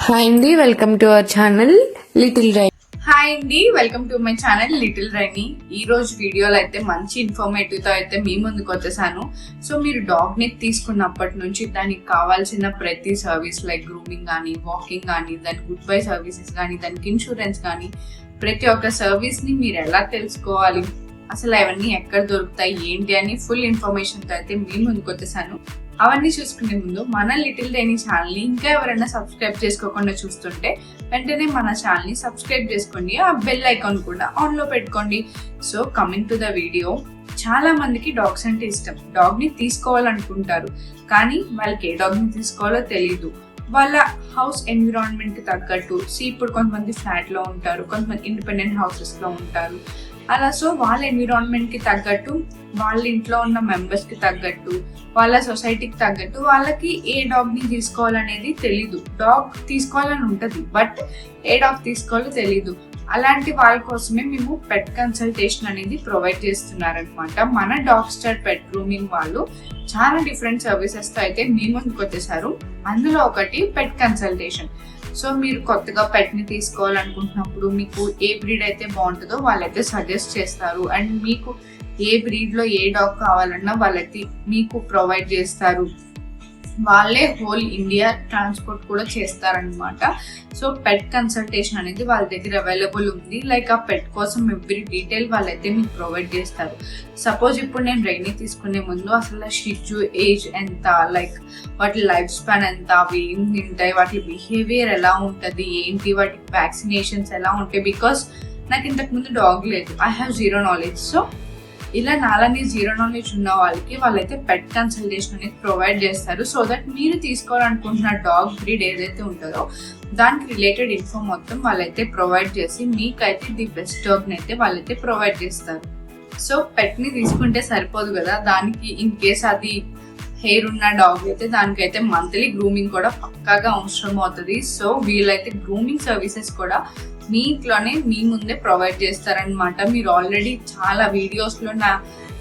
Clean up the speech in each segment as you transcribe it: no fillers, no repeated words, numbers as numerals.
Hi అండి, welcome to our channel Little Rai. Hi అండి, welcome to my channel Little రైని. ఈ రోజు వీడియోలో అయితే మంచి ఇన్ఫర్మేటివ్ తో అయితే మీ ముందుకు వచ్చేసాను. సో మీరు డాగ్ ని తీసుకున్నప్పటి నుంచి దానికి కావాల్సిన ప్రతి సర్వీస్ లైక్ గ్రూమింగ్ కానీ, వాకింగ్ కానీ, దాని గుడ్ బై సర్వీసెస్ కానీ, దానికి ఇన్సూరెన్స్ కానీ, ప్రతి ఒక్క సర్వీస్ ని మీరు ఎలా తెలుసుకోవాలి, అసలు అవన్నీ ఎక్కడ దొరుకుతాయి ఏంటి అని ఫుల్ ఇన్ఫర్మేషన్ తో అయితే మీ ముందుకు వచ్చేసాను. అవన్నీ చూసుకునే ముందు మన లిటిల్ రైని ఛానల్ ని ఇంకా ఎవరైనా సబ్స్క్రైబ్ చేసుకోకుండా చూస్తుంటే వెంటనే మన ఛానల్ ని సబ్స్క్రైబ్ చేసుకోండి, ఆ బెల్ ఐకాన్ కూడా ఆన్ లో పెట్టుకోండి. So coming to the video, చాలా మందికి డాగ్స్ అంటే ఇష్టం, డాగ్ ని తీసుకోవాలనుకుంటారు, కానీ వాళ్ళకి ఏ డాగ్ ని తీసుకోవాలో తెలియదు. వాళ్ళ హౌస్ ఎన్విరాన్మెంట్ కి తగ్గట్టు, ఇప్పుడు కొంతమంది ఫ్లాట్ లో ఉంటారు, కొంతమంది ఇండిపెండెంట్ హౌసెస్ లో ఉంటారు, అలా. సో వాళ్ళ ఎన్విరాన్మెంట్ కి తగ్గట్టు, వాళ్ళ ఇంట్లో ఉన్న మెంబర్స్ కి తగ్గట్టు, వాళ్ళ సొసైటీకి తగ్గట్టు వాళ్ళకి ఏ డాగ్ ని తీసుకోవాలనేది తెలీదు. డాగ్ తీసుకోవాలని ఉంటది, బట్ ఏ డాగ్ తీసుకోవాలో తెలీదు. అలాంటి వాళ్ళ కోసమే మేము పెట్ కన్సల్టేషన్ అనేది ప్రొవైడ్ చేస్తున్నారనమాట. మన డాగ్ స్టార్ పెట్ గ్రూమింగ్ వాళ్ళు చాలా డిఫరెంట్ సర్వీసెస్ తో అయితే మీ ముందుకు వచ్చేసారు. అందులో ఒకటి పెట్ కన్సల్టేషన్. సో మీరు కొత్తగా పెట్ ని తీసుకోవాలనుకుంటున్నప్పుడు మీకు ఏ బ్రీడ్ అయితే బాగుంటుందో వాళ్ళైతే సజెస్ట్ చేస్తారు, అండ్ మీకు ఏ బ్రీడ్ లో ఏ డాగ్ కావాలన్నా వాళ్ళైతే మీకు ప్రొవైడ్ చేస్తారు. వాళ్ళే హోల్ ఇండియా ట్రాన్స్పోర్ట్ కూడా చేస్తారనమాట. సో పెట్ కన్సల్టేషన్ అనేది వాళ్ళ దగ్గర అవైలబుల్ ఉంది. లైక్ ఆ పెట్ కోసం ఎవ్రీ డీటెయిల్ వాళ్ళైతే మీకు ప్రొవైడ్ చేస్తారు. సపోజ్ ఇప్పుడు నేను రైని తీసుకునే ముందు అసలు షిజు ఏజ్ ఎంత, లైక్ వాటి లైఫ్ స్పాన్ ఎంత, అవి ఏం తింటాయి, వాటి బిహేవియర్ ఎలా ఉంటుంది, ఏంటి, వాటి వ్యాక్సినేషన్స్ ఎలా ఉంటాయి, బికాస్ నాకు ఇంతకు ముందు డాగ్ లేదు, I have zero knowledge. So ఇలా నాలని జీరో నాలెడ్జ్ ఉన్న వాళ్ళకి వాళ్ళైతే పెట్ కన్సల్టేషన్ అనేది ప్రొవైడ్ చేస్తారు. సో దట్ మీరు తీసుకోవాలనుకుంటున్న డాగ్ బ్రీడ్ ఏదైతే ఉంటుందో దానికి రిలేటెడ్ ఇన్ఫో మొత్తం వాళ్ళైతే ప్రొవైడ్ చేసి మీకైతే ది బెస్ట్ డాగ్ ని అయితే వాళ్ళైతే ప్రొవైడ్ చేస్తారు. సో పెట్ ని తీసుకుంటే సరిపోదు కదా, దానికి ఇన్ కేస్ అది హెయిర్ ఉన్న డాగ్ అయితే దానికైతే మంత్లీ గ్రూమింగ్ కూడా పక్కాగా అవసరం అవుతుంది. సో వీళ్ళైతే గ్రూమింగ్ సర్వీసెస్ కూడా మీ ఇంట్లోనే మీ ముందే ప్రొవైడ్ చేస్తారనమాట. మీరు ఆల్రెడీ చాలా వీడియోస్ లో నా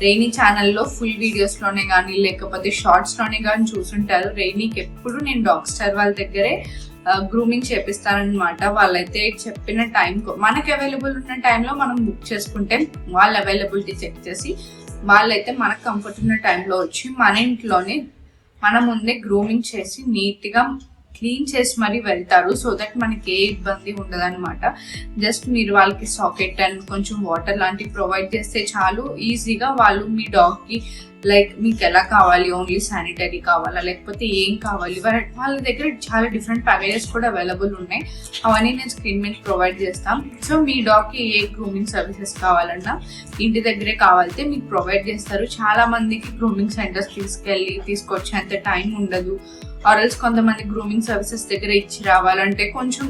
రైని ఛానల్లో ఫుల్ వీడియోస్ లోనే కానీ లేకపోతే షార్ట్స్ లోనే కానీ చూసుంటారు. రైనీకి ఎప్పుడు నేను డాగ్ స్టార్ వాళ్ళ దగ్గరే గ్రూమింగ్ చేపిస్తారనమాట. వాళ్ళైతే చెప్పిన టైం, మనకి అవైలబుల్ ఉన్న టైంలో మనం బుక్ చేసుకుంటే వాళ్ళ అవైలబిలిటీ చెక్ చేసి వాళ్ళైతే మనకు కంఫర్ట్ ఉన్న టైంలో వచ్చి మన ఇంట్లోనే మన ముందే గ్రూమింగ్ చేసి నీట్గా క్లీన్ చేసి మరీ వెళ్తారు. సో దట్ మనకి ఏ ఇబ్బంది ఉండదు అనమాట. జస్ట్ మీరు వాళ్ళకి సాకెట్ అండ్ కొంచెం వాటర్ లాంటివి ప్రొవైడ్ చేస్తే చాలు, ఈజీగా వాళ్ళు మీ డాగ్ కి లైక్ మీకు ఎలా కావాలి, ఓన్లీ శానిటరీ కావాలా లేకపోతే ఏం కావాలి, వాళ్ళ దగ్గర చాలా డిఫరెంట్ ప్యాకేజెస్ కూడా అవైలబుల్ ఉన్నాయి. అవన్నీ నేను స్క్రీన్ మీద ప్రొవైడ్ చేస్తాం. సో మీ డాగ్ కి ఏ గ్రూమింగ్ సర్వీసెస్ కావాలన్నా ఇంటి దగ్గరే కావాలంటే మీకు ప్రొవైడ్ చేస్తారు. చాలా మందికి గ్రూమింగ్ సెంటర్స్ తీసుకొచ్చేంత టైం ఉండదు, ఆర్ఎల్స్ కొంతమంది గ్రూమింగ్ సర్వీసెస్ దగ్గర ఇచ్చి రావాలంటే కొంచెం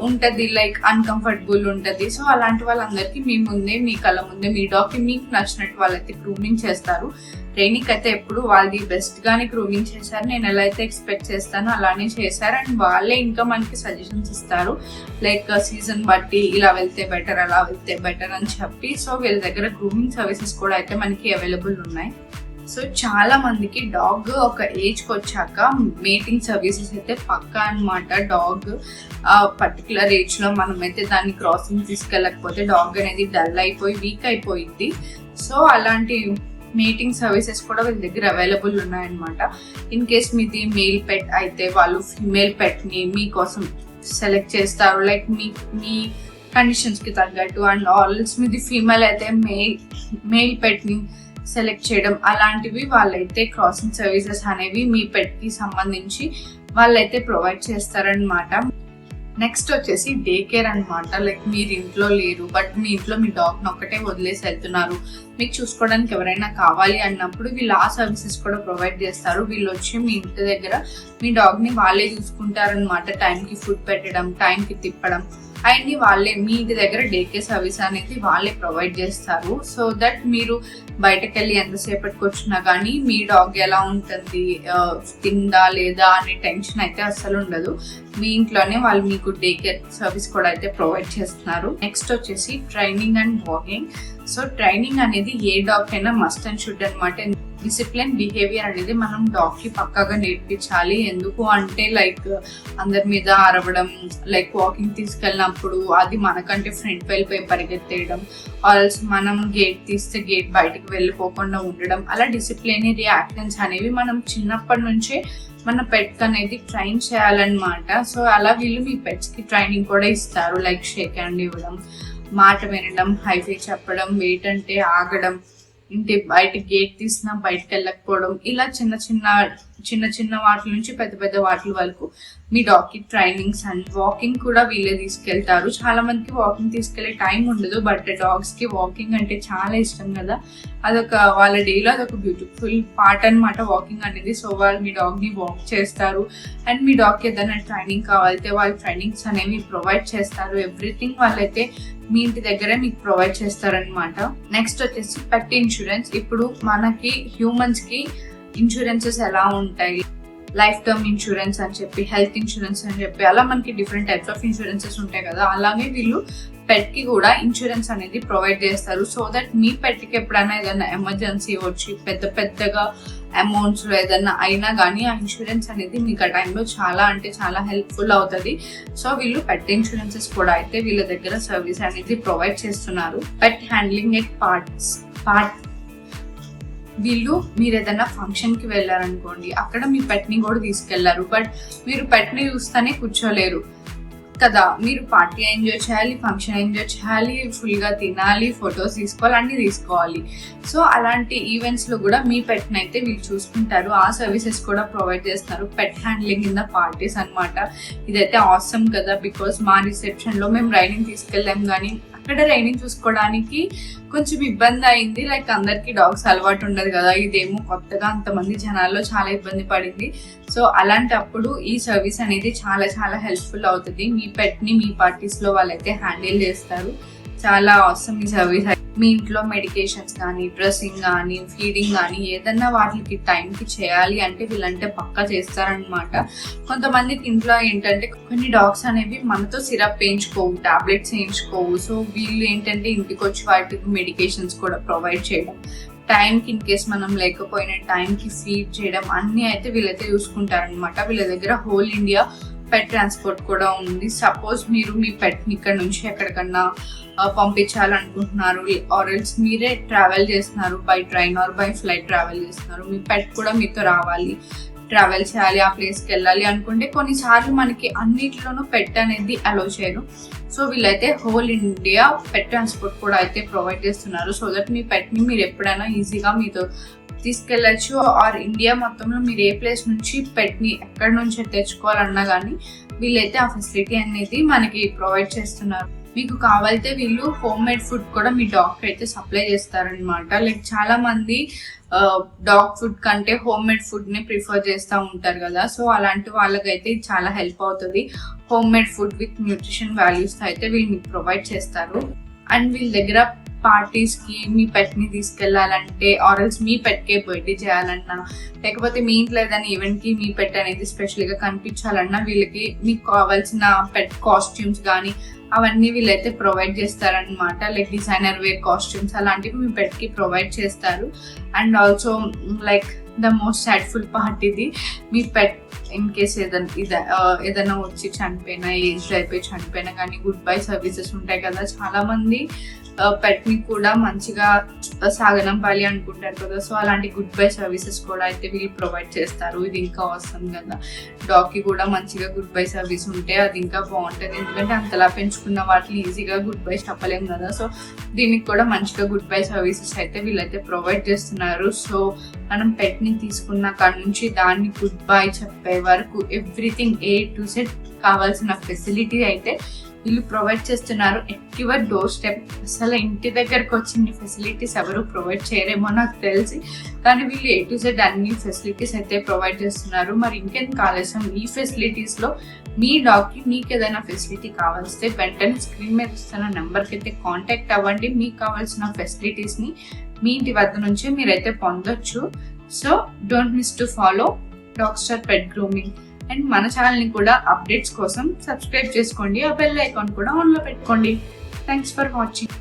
ఉంటది, లైక్ అన్కంఫర్టబుల్ ఉంటది. సో అలాంటి వాళ్ళందరికీ మీ ముందే, మీ కళ్ళ ముందే మీ డాగ్ కి మీకు నచ్చినట్టు వాళ్ళైతే గ్రూమింగ్ చేస్తారు. ట్రైనింగ్ అయితే ఎప్పుడు వాళ్ళది బెస్ట్ గానే గ్రూమింగ్ చేశారు. నేను ఎలా అయితే ఎక్స్పెక్ట్ చేస్తానో అలానే చేశారు, అండ్ వాళ్ళే ఇంకా మనకి సజెషన్స్ ఇస్తారు, లైక్ సీజన్ బట్టి ఇలా వెళ్తే బెటర్, అలా వెళ్తే బెటర్ అని చెప్పి. సో వీళ్ళ దగ్గర గ్రూమింగ్ సర్వీసెస్ కూడా అయితే మనకి అవైలబుల్ ఉన్నాయి. సో చాలా మందికి డాగ్ ఒక ఏజ్కి వచ్చాక మేటింగ్ సర్వీసెస్ అయితే పక్కా అనమాట. డాగ్ పర్టికులర్ ఏజ్ లో మనమైతే దాన్ని క్రాసింగ్ తీసుకెళ్ళకపోతే డాగ్ అనేది డల్ అయిపోయి వీక్ అయిపోయింది. సో అలాంటి మేటింగ్ సర్వీసెస్ కూడా వీళ్ళ దగ్గర అవైలబుల్ ఉన్నాయన్నమాట. ఇన్ కేస్ మీది మేల్ పెట్ అయితే వాళ్ళు ఫీమేల్ పెట్ ని మీకోసం సెలెక్ట్ చేస్తారు, లైక్ మీ కండిషన్స్ కి తగ్గట్టు. అండ్ ఆల్స్ మీది ఫీమేల్ అయితే మేల్ పెట్ ని సెలెక్ట్ చేయడం, అలాంటివి వాళ్ళైతే క్రాసింగ్ సర్వీసెస్ అనేవి మీ పెట్ కి సంబంధించి వాళ్ళైతే ప్రొవైడ్ చేస్తారనమాట. నెక్స్ట్ వచ్చేసి డే కేర్ అనమాట. లైక్ మీరు ఇంట్లో లేరు, బట్ మీ ఇంట్లో మీ డాగ్ ని ఒక్కటే వదిలేసి వెళ్తున్నారు, మీకు చూసుకోవడానికి ఎవరైనా కావాలి అన్నప్పుడు వీళ్ళు ఆ సర్వీసెస్ కూడా ప్రొవైడ్ చేస్తారు. వీళ్ళు వచ్చి మీ ఇంటి దగ్గర మీ డాగ్ ని వాళ్ళే చూసుకుంటారనమాట. టైంకి ఫుడ్ పెట్టడం, టైంకి తిప్పడం, అవన్నీ వాళ్ళే మీ ఇంటి దగ్గర డే కేర్ సర్వీస్ అనేది వాళ్ళే ప్రొవైడ్ చేస్తారు. సో దట్ మీరు బయటకు వెళ్ళి ఎంతసేపటికి వచ్చినా కానీ మీ డాగ్ ఎలా ఉంటుంది, తిందా లేదా అనే టెన్షన్ అయితే అస్సలు ఉండదు. మీ ఇంట్లోనే వాళ్ళు మీకు డే కేర్ సర్వీస్ కూడా అయితే ప్రొవైడ్ చేస్తున్నారు. నెక్స్ట్ వచ్చేసి training and walking. So training అనేది ఏ డాగ్ అయినా మస్ట్ అండ్ షుడ్ అనమాట. డిసిప్లిన్ బిహేవియర్ అనేది మనం డాగ్ కి పక్కాగా నేర్పించాలి. ఎందుకు అంటే లైక్ అందరి మీద అరవడం, లైక్ వాకింగ్ తీసుకెళ్ళినప్పుడు అది మనకంటే ఫ్రంట్ వెళ్ళిపోయి పరిగెత్తేయడం, ఆల్స్ మనం గేట్ తీస్తే గేట్ బయటకు వెళ్ళిపోకుండా ఉండడం, అలా డిసిప్లినరీ యాక్షన్స్ అనేవి మనం చిన్నప్పటి నుంచే మన పెట్ అనేది ట్రైన్ చేయాలన్నమాట. సో అలా వీళ్ళు మీ పెట్స్ కి ట్రైనింగ్ కూడా ఇస్తారు. లైక్ షేక్ హ్యాండ్ ఇవ్వడం, మాట వినడం, హైఫై చెప్పడం, వెయిట్ అంటే ఆగడం, ఇంటి బయట గేట్ తీసినా బయటకు వెళ్ళకపోవడం, ఇలా చిన్న చిన్న వాటి నుంచి పెద్ద పెద్ద వాటి వరకు మీ డాగ్ కి ట్రైనింగ్స్ అండ్ వాకింగ్ కూడా వీళ్ళే తీసుకెళ్తారు. చాలా మందికి వాకింగ్ తీసుకెళ్లే టైం ఉండదు, బట్ డాగ్స్ కి వాకింగ్ అంటే చాలా ఇష్టం కదా, అదొక వాళ్ళ డేలో అదొక బ్యూటిఫుల్ పార్ట్ అనమాట వాకింగ్ అనేది. సో వాళ్ళు మీ డాగ్ ని వాక్ చేస్తారు అండ్ మీ డాగ్ కి ఏదైనా ట్రైనింగ్ కావాలంటే వాళ్ళు ట్రైనింగ్స్ అనేవి ప్రొవైడ్ చేస్తారు. ఎవ్రీథింగ్ వాళ్ళైతే మీ ఇంటి దగ్గరే మీకు ప్రొవైడ్ చేస్తారనమాట. నెక్స్ట్ వచ్చేసి పెట్ ఇన్సూరెన్స్. ఇప్పుడు మనకి హ్యూమన్స్ కి ఇన్సూరెన్సెస్ ఎలా ఉంటాయి, లైఫ్ టర్మ్ ఇన్సూరెన్స్ అని చెప్పి, హెల్త్ ఇన్సూరెన్స్ అని చెప్పి, అలా మనకి డిఫరెంట్ టైప్స్ ఆఫ్ ఇన్సూరెన్సెస్ ఉంటాయి కదా, అలాగే వీళ్ళు పెట్ కి కూడా ఇన్సూరెన్స్ అనేది ప్రొవైడ్ చేస్తారు. సో దట్ మీ పెట్ కి ఎప్పుడైనా ఏదైనా ఎమర్జెన్సీ వచ్చి పెద్దగా అమౌంట్స్ లో ఏదైనా అయినా కానీ ఆ ఇన్సూరెన్స్ అనేది మీకు ఆ టైంలో చాలా అంటే చాలా హెల్ప్ఫుల్ అవుతుంది. సో వీళ్ళు పెట్ ఇన్సూరెన్సెస్ కూడా అయితే వీళ్ళ దగ్గర సర్వీస్ అనేది ప్రొవైడ్ చేస్తున్నారు. పెట్ హ్యాండ్లింగ్ ఎట్ పార్ట్ వీళ్ళు మీరు ఏదైనా ఫంక్షన్ కి వెళ్ళారనుకోండి, అక్కడ మీ పెట్ ని కూడా తీసుకెళ్లారు, బట్ మీరు పెట్ ని చూస్తేనే కూర్చోలేరు కదా, మీరు పార్టీ ఎంజాయ్ చేయాలి, ఫంక్షన్ ఎంజాయ్ చేయాలి, ఫుల్ గా తినాలి, ఫొటోస్ తీసుకోవాలి, అన్ని తీసుకోవాలి. సో అలాంటి ఈవెంట్స్ లో కూడా మీ పెట్ ని అయితే వీళ్ళు చూసుకుంటారు. ఆ సర్వీసెస్ కూడా ప్రొవైడ్ చేస్తున్నారు, పెట్ హ్యాండ్లింగ్ ఇన్ ద పార్టీస్ అనమాట. ఇదైతే ఆసమ్ కదా, బికాస్ మా రిసెప్షన్ లో మేము రైడింగ్ తీసుకెళ్ళాం, కానీ అక్కడ రైడింగ్ చూసుకోవడానికి కొంచెం ఇబ్బంది అయింది. లైక్ అందరికి డాగ్స్ అలవాటు ఉండదు కదా, ఇదేమో కొత్తగా అంతమంది జనాల్లో చాలా ఇబ్బంది పడింది. సో అలాంటప్పుడు ఈ సర్వీస్ అనేది చాలా చాలా హెల్ప్ఫుల్ అవుతుంది. మీ పెట్ ని మీ పార్టీస్ లో వాళ్ళైతే హ్యాండిల్ చేస్తారు. చాలా అవసరం ఈ సర్వీస్. మీ ఇంట్లో మెడికేషన్స్ కానీ, డ్రెస్సింగ్ కానీ, ఫీడింగ్ కానీ ఏదన్నా వాటికి టైంకి చేయాలి అంటే వీళ్ళంటే పక్కా చేస్తారనమాట. కొంతమందికి ఇంట్లో ఏంటంటే కొన్ని డాగ్స్ అనేవి మనతో సిరప్ వేయించుకోవు, టాబ్లెట్స్ వేయించుకోవు. సో వీళ్ళు ఏంటంటే ఇంటికి వచ్చి వాటికి మెడికేషన్స్ కూడా ప్రొవైడ్ చేయడం, టైంకి ఇన్ కేస్ మనం లేకపోయినా టైంకి ఫీడ్ చేయడం, అన్ని అయితే వీళ్ళైతే చూసుకుంటారనమాట. వీళ్ళ దగ్గర హోల్ ఇండియా పెట్ ట్రాన్స్పోర్ట్ కూడా ఉంది. సపోజ్ మీరు మీ పెట్ ని ఇక్కడ నుంచి ఎక్కడికన్నా పంపించాలనుకుంటున్నారు, ఆర్ ఎల్స్ మీరే ట్రావెల్ చేస్తున్నారు, by train or by flight travel చేస్తున్నారు, మీ పెట్ కూడా మీతో రావాలి, ట్రావెల్ చేయాలి, ఆ ప్లేస్కి వెళ్ళాలి అనుకుంటే కొన్నిసార్లు మనకి అన్నిట్లోనూ పెట్ అనేది అలో చేయరు. సో వీళ్ళైతే హోల్ ఇండియా పెట్ ట్రాన్స్పోర్ట్ కూడా అయితే ప్రొవైడ్ చేస్తున్నారు. సో దట్ మీ పెట్ ని మీరు ఎప్పుడైనా ఈజీగా మీతో తీసుకెళ్ళచ్చు. ఆర్ ఇండియా మొత్తంలో మీరు ఏ ప్లేస్ నుంచి పెట్ ని ఎక్కడి నుంచి తెచ్చుకోవాలన్నా కానీ వీళ్ళైతే ఆ ఫెసిలిటీ అనేది మనకి ప్రొవైడ్ చేస్తున్నారు. మీకు కావాలంటే వీళ్ళు హోమ్ మేడ్ ఫుడ్ కూడా మీ డాగ్ అయితే సప్లై చేస్తారనమాట. లైక్ చాలా మంది డాగ్ ఫుడ్ కంటే హోమ్ మేడ్ ఫుడ్ ని ప్రిఫర్ చేస్తూ ఉంటారు కదా, సో అలాంటి వాళ్ళకైతే చాలా హెల్ప్ అవుతుంది. Home made food with nutrition values అయితే వీళ్ళు మీకు ప్రొవైడ్ చేస్తారు. అండ్ వీళ్ళ దగ్గర పార్టీస్ కి మీ పెట్ ని తీసుకెళ్లాలంటే, ఆర్ఎల్స్ మీ పెట్ కే బర్త్డే చేయాలన్నా, లేకపోతే మీ ఇంట్లో ఏదైనా ఈవెంట్ కి మీ పెట్ అనేది స్పెషల్ గా కనిపించాలన్నా వీళ్ళకి మీకు కావాల్సిన పెట్ కాస్ట్యూమ్స్ కానీ అవన్నీ వీళ్ళైతే ప్రొవైడ్ చేస్తారనమాట. లైక్ డిజైనర్ వేర్ కాస్ట్యూమ్స్ అలాంటివి మీ పెట్ కి ప్రొవైడ్ చేస్తారు. And also like the most sadful part ఇది, మీ పెట్ ఇన్ కేస్ ఏదైనా వచ్చి చనిపోయినా, ఏజ్ అయిపోయి చనిపోయినా కానీ గుడ్ బై సర్వీసెస్ ఉంటాయి కదా. చాలా మంది పెట్ ని కూడా మంచిగా సాగనంపాలి అనుకుంటారు కదా, సో అలాంటి గుడ్ బై సర్వీసెస్ కూడా అయితే వీళ్ళు ప్రొవైడ్ చేస్తారు. ఇది ఇంకా అవసరం కదా, డాగ్ కి కూడా మంచిగా గుడ్ బై సర్వీస్ ఉంటే అది ఇంకా బాగుంటుంది. ఎందుకంటే అంతలా పెంచుకున్న వాటిని ఈజీగా గుడ్ బై చెప్పలేము కదా, సో దీనికి కూడా మంచిగా గుడ్ బై సర్వీసెస్ అయితే వీళ్ళైతే ప్రొవైడ్ చేస్తున్నారు. సో మనం పెట్ ని తీసుకున్న కాడ నుంచి దాన్ని గుడ్ బై చెప్పే వరకు ఎవ్రీథింగ్ A to Z కావాల్సిన ఫెసిలిటీ అయితే వీళ్ళు ప్రొవైడ్ చేస్తున్నారు. At your door step. అసలు ఇంటి దగ్గరకు వచ్చిన ఫెసిలిటీస్ ఎవరు ప్రొవైడ్ చేయరేమో నాకు తెలిసి, కానీ వీళ్ళు A to Z అన్ని ఫెసిలిటీస్ అయితే ప్రొవైడ్ చేస్తున్నారు. మరి ఇంకెందుకు ఆలస్యం, ఈ ఫెసిలిటీస్ లో మీ డాగ్ కి మీకు ఏదైనా ఫెసిలిటీ కావాల్స్తే వెంటనే స్క్రీన్ మీద ఇస్తున్న నెంబర్కి అయితే కాంటాక్ట్ అవ్వండి. మీకు కావాల్సిన ఫెసిలిటీస్ ని మీ ఇంటి వద్ద నుంచే మీరైతే పొందొచ్చు. So don't miss to follow Dogstar pet grooming. And మన ఛానల్ ని కూడా అప్డేట్స్ కోసం సబ్స్క్రైబ్ చేసుకోండి, ఆ బెల్ ఐకాన్ కూడా ఆన్ లో పెట్టుకోండి. Thanks for watching.